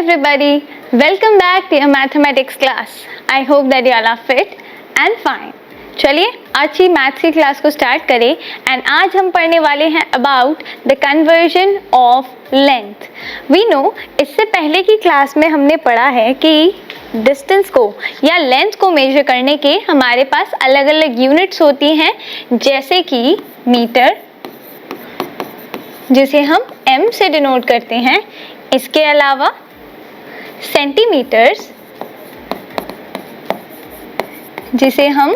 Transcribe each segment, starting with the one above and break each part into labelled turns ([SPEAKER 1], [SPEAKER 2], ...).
[SPEAKER 1] everybody, welcome back to your mathematics class. I hope that you all are fit and fine. चलिए आज की maths की class को start करें and आज हम पढ़ने वाले हैं about the conversion of length. We know इससे पहले की क्लास में हमने पढ़ा है कि डिस्टेंस को या लेंथ को मेजर करने के हमारे पास अलग अलग यूनिट्स होती हैं, जैसे कि मीटर जिसे हम m से डिनोट करते हैं, इसके अलावा सेंटीमीटर्स जिसे हम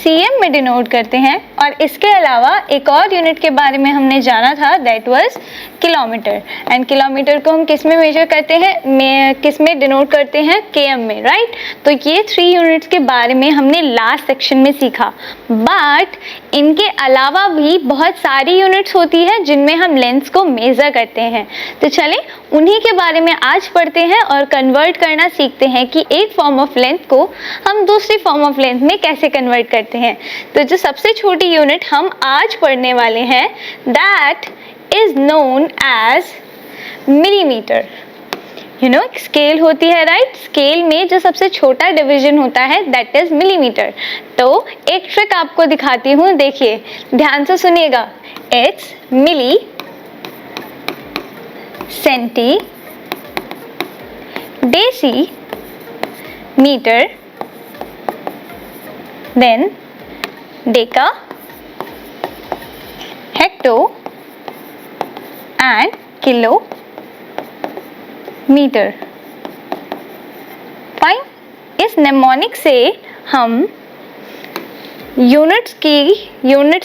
[SPEAKER 1] cm में डिनोट करते हैं, और इसके अलावा एक और यूनिट के बारे में हमने जाना था, that was kilometre. And kilometre को हम किस में मेजर करते हैं, किस में डिनोट करते हैं, km में, राइट. तो ये 3 यूनिट्स के बारे में हमने लास्ट सेक्शन में सीखा. बट इनके अलावा भी बहुत सारी यूनिट्स होती है जिनमें हम लेंथ को मेजर करते हैं. तो चलें उन्हीं के बारे में आज पढ़ते हैं और कन्वर्ट करना सीखते हैं कि एक फॉर्म ऑफ लेंथ को हम दूसरी फॉर्म ऑफ लेंथ में कैसे कन्वर्ट करते हैं. तो जो सबसे छोटी यूनिट हम आज पढ़ने वाले हैं, that is known as millimetre. You know scale होती है, राइट. स्केल में जो सबसे छोटा डिवीजन होता है दैट इज मिलीमीटर. तो एक ट्रिक आपको दिखाती हूँ, देखिए ध्यान से सुनिएगा. It's milli, centi, deci, metre, then deca, hecto and kilo metre. Fine. इस नेमोनिक से हम यूनिट्स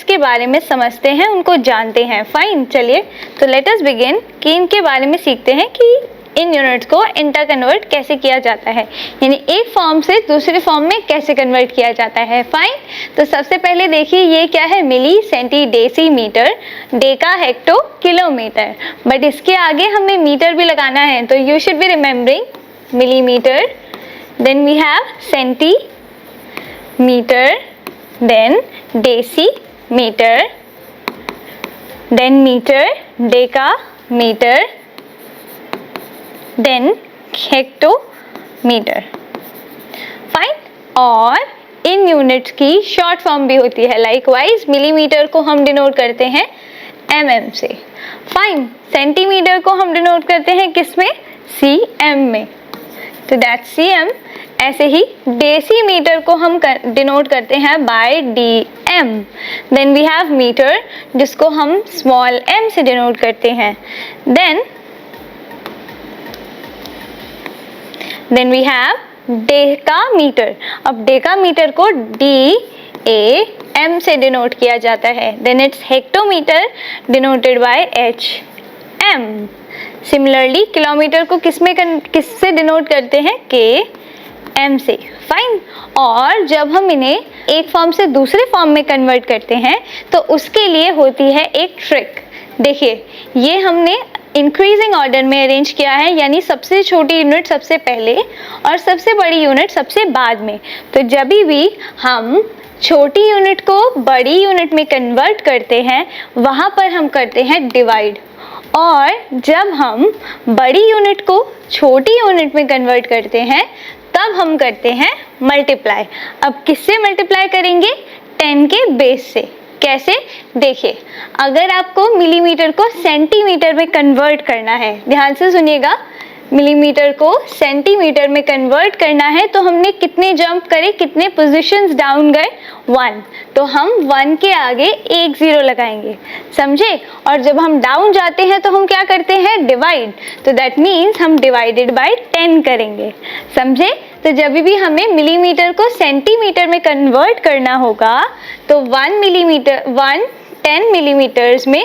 [SPEAKER 1] के बारे में समझते हैं, उनको जानते हैं. फाइन. चलिए तो लेट अस बिगिन कि इनके बारे में सीखते हैं कि इन यूनिट्स को इंटर कन्वर्ट कैसे किया जाता है, यानी एक फॉर्म से दूसरे फॉर्म में कैसे कन्वर्ट किया जाता है. फाइन. तो सबसे पहले देखिए ये क्या है, milli, centi, deci, metre, deca, hecto, kilometre. But इसके आगे हमें मीटर भी लगाना है, तो you should be remembering millimetre, then we have centimetre, then deci metre, then metre, decametre, then hectometre. Fine. और इन यूनिट्स की शॉर्ट फॉर्म भी होती है. लाइकवाइज मिलीमीटर को हम डिनोट करते हैं mm से. फाइन. सेंटीमीटर को हम डिनोट करते हैं किस में, cm में, तो दैट्स cm. ऐसे ही डेसीमीटर को हम डिनोट करते हैं by dm. Then we have metre जिसको हम स्मॉल m से डिनोट करते हैं. Then we have decametre. अब डेकामीटर को DAM से डिनोट किया जाता है. Then it's hectometre denoted by HM. Similarly kilometre को किससे डिनोट करते हैं, KM से. फाइन. और जब हम इन्हें एक फॉर्म से दूसरे फॉर्म में कन्वर्ट करते हैं तो उसके लिए होती है एक ट्रिक. देखिए ये हमने इंक्रीजिंग ऑर्डर में अरेंज किया है, यानी सबसे छोटी यूनिट सबसे पहले और सबसे बड़ी यूनिट सबसे बाद में. तो जब भी हम छोटी यूनिट को बड़ी यूनिट में कन्वर्ट करते हैं वहाँ पर हम करते हैं डिवाइड, और जब हम बड़ी यूनिट को छोटी यूनिट में कन्वर्ट करते हैं तब हम करते हैं मल्टीप्लाई. अब किससे मल्टीप्लाई करेंगे, 10 के बेस से. कैसे, देखिए अगर आपको मिलीमीटर को सेंटीमीटर में कन्वर्ट करना है, ध्यान से सुनिएगा, मिलीमीटर को सेंटीमीटर में कन्वर्ट करना है तो हमने कितने जंप करे, कितने पोजीशंस डाउन गए, 1. तो हम 1 के आगे एक 0 लगाएंगे, समझे. और जब हम डाउन जाते हैं तो हम क्या करते हैं, डिवाइड. तो दैट मीन्स हम डिवाइडेड बाय 10 करेंगे, समझे. तो जब भी हमें मिलीमीटर को सेंटीमीटर में कन्वर्ट करना होगा तो 10 मिलीमीटर्स में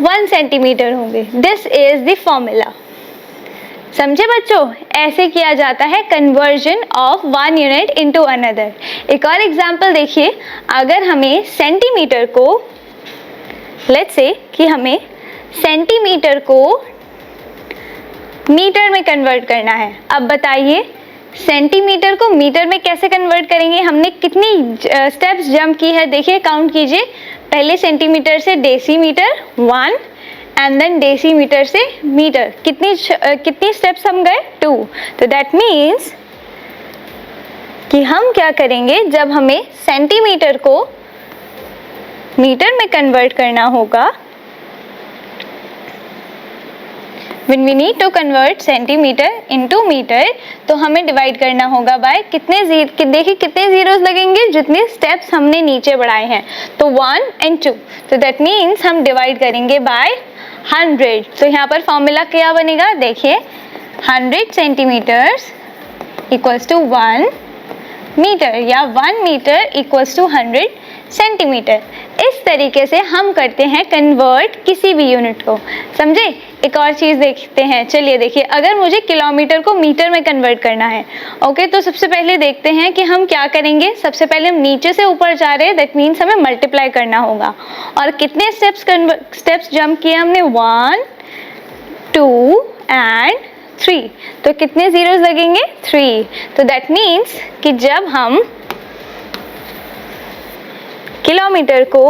[SPEAKER 1] 1 सेंटीमीटर होंगे. This is the formula. समझे बच्चों, ऐसे किया जाता है conversion of 1 unit into another. एक और एग्जांपल देखिए. अगर हमें सेंटीमीटर को, लेट्स से कि हमें सेंटीमीटर को मीटर में कन्वर्ट करना है. अब बताइए सेंटीमीटर को मीटर में कैसे कन्वर्ट करेंगे. हमने कितनी स्टेप्स जंप की है, देखिए काउंट कीजिए. पहले सेंटीमीटर से डेसीमीटर 1 एंड देन डेसीमीटर से मीटर, कितनी स्टेप्स हम गए? 2। तो दैट मीन्स कि हम क्या करेंगे, जब हमें सेंटीमीटर को मीटर में कन्वर्ट करना होगा, when we need to convert centimetre into metre, तो हमें डिवाइड करना होगा बाय देखिए कितने जीरोस लगेंगे, जितने स्टेप्स हमने नीचे बढ़ाए हैं, तो 1 and 2। तो दैट मीन्स हम डिवाइड करेंगे बाय 100। तो यहाँ पर फॉर्मूला क्या बनेगा, देखिए 100 सेंटीमीटर्स इक्वल्स टू 1 मीटर, या 1 मीटर इक्वल्स टू 100 सेंटीमीटर। इस तरीके से हम करते हैं कन्वर्ट किसी भी यूनिट को, समझे। एक और चीज़ देखते हैं, चलिए देखिए, अगर मुझे किलोमीटर को मीटर में कन्वर्ट करना है, ओके, तो सबसे पहले देखते हैं कि हम क्या करेंगे। सबसे पहले हम नीचे से ऊपर जा रहे हैं, दैट मीन्स हमें मल्टीप्लाई करना होगा। और कितने स्टेप्स जंप किए हमने? 1, 2 एंड 3। तो कितने जीरोस लगेंगे? 3। तो दैट मीन्स कि जब हम किलोमीटर को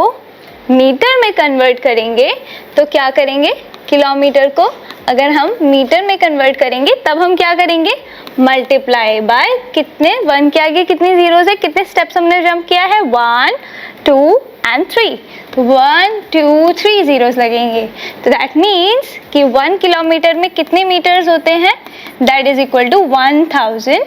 [SPEAKER 1] मीटर में कन्वर्ट करेंगे, तो क्या करेंगे, किलोमीटर को अगर हम मीटर में कन्वर्ट करेंगे, तब हम क्या करेंगे, मल्टीप्लाई बाय कितने, 1 के आगे कितने जीरोस है, कितने स्टेप्स हमने जंप किया है? 1, 2 एंड 3। तो 1, 2, 3 जीरोस लगेंगे। तो दैट मीन्स कि 1 किलोमीटर में कितने मीटर्स होते हैं? That is equal to 1000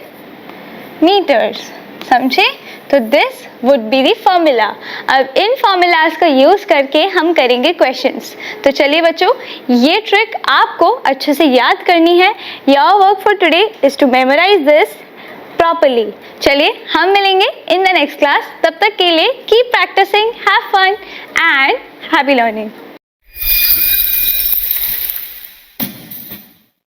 [SPEAKER 1] metres, समझे। तो this would be the formula. अब इन फॉर्मूलाज का यूज करके हम करेंगे क्वेश्चंस। तो चलिए बच्चों, ये ट्रिक आपको अच्छे से याद करनी है। Your work for today is to memorize this properly. चलिए हम मिलेंगे इन द नेक्स्ट क्लास। तब तक के लिए keep practising, have fun and happy learning.